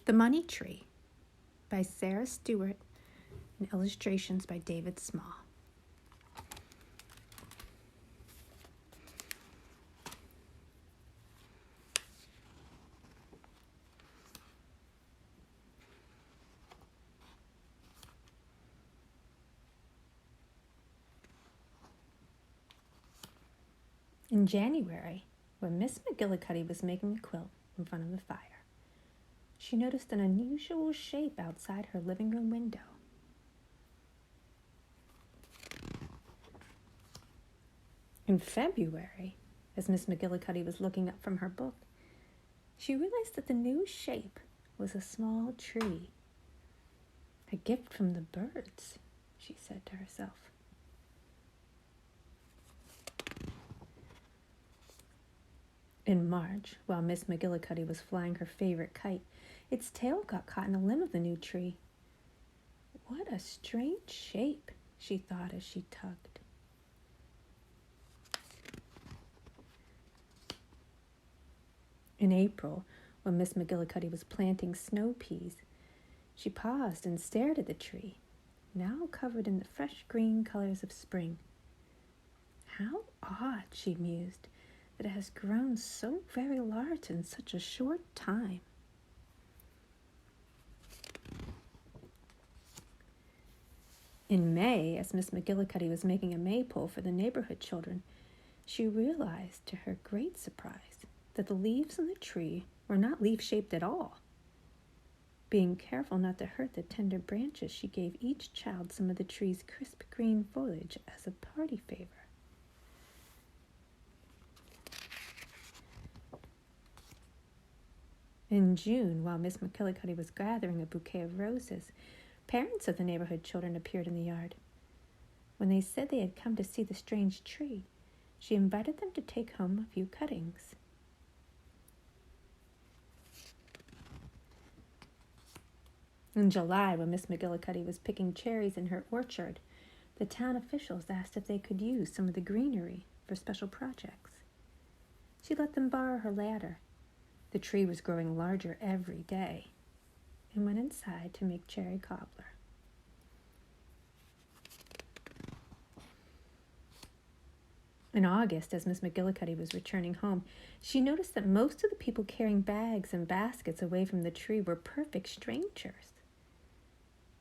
The Money Tree by Sarah Stewart and illustrations by David Small. In January, when Miss McGillicuddy was making a quilt in front of the fire, she noticed an unusual shape outside her living room window. In February, as Miss McGillicuddy was looking up from her book, she realized that the new shape was a small tree. A gift from the birds, she said to herself. In March, while Miss McGillicuddy was flying her favorite kite, its tail got caught in a limb of the new tree. What a strange shape, she thought as she tugged. In April, when Miss McGillicuddy was planting snow peas, she paused and stared at the tree, now covered in the fresh green colors of spring. How odd, she mused, that it has grown so very large in such a short time. In May, as Miss McGillicuddy was making a maypole for the neighborhood children, she realized, to her great surprise, that the leaves on the tree were not leaf-shaped at all. Being careful not to hurt the tender branches, she gave each child some of the tree's crisp green foliage as a party favor. In June, while Miss McGillicuddy was gathering a bouquet of roses, parents of the neighborhood children appeared in the yard. When they said they had come to see the strange tree, she invited them to take home a few cuttings. In July, when Miss McGillicuddy was picking cherries in her orchard, the town officials asked if they could use some of the greenery for special projects. She let them borrow her ladder. The tree was growing larger every day, and went inside to make cherry cobbler. In August, as Miss McGillicuddy was returning home, she noticed that most of the people carrying bags and baskets away from the tree were perfect strangers.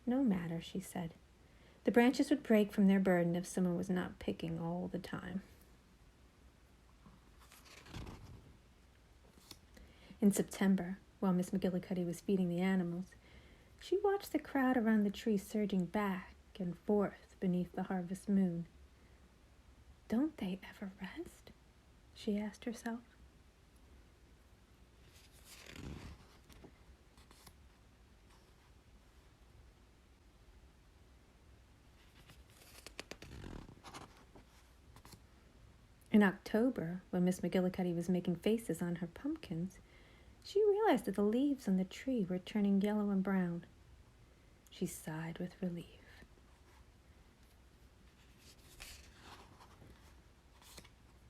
No matter, she said. The branches would break from their burden if someone was not picking all the time. In September, while Miss McGillicuddy was feeding the animals, she watched the crowd around the tree surging back and forth beneath the harvest moon. Don't they ever rest? She asked herself. In October, when Miss McGillicuddy was making faces on her pumpkins, she realized that the leaves on the tree were turning yellow and brown. She sighed with relief.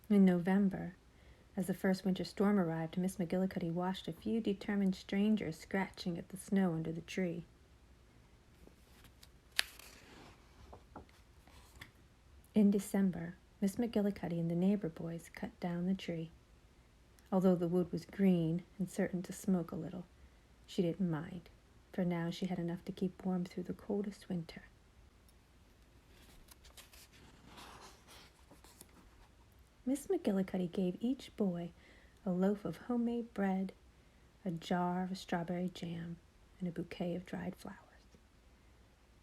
In November, as the first winter storm arrived, Miss McGillicuddy watched a few determined strangers scratching at the snow under the tree. In December, Miss McGillicuddy and the neighbor boys cut down the tree. Although the wood was green and certain to smoke a little, she didn't mind, for now she had enough to keep warm through the coldest winter. Miss McGillicuddy gave each boy a loaf of homemade bread, a jar of strawberry jam, and a bouquet of dried flowers.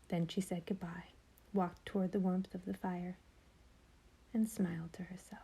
Then she said goodbye, walked toward the warmth of the fire, and smiled to herself.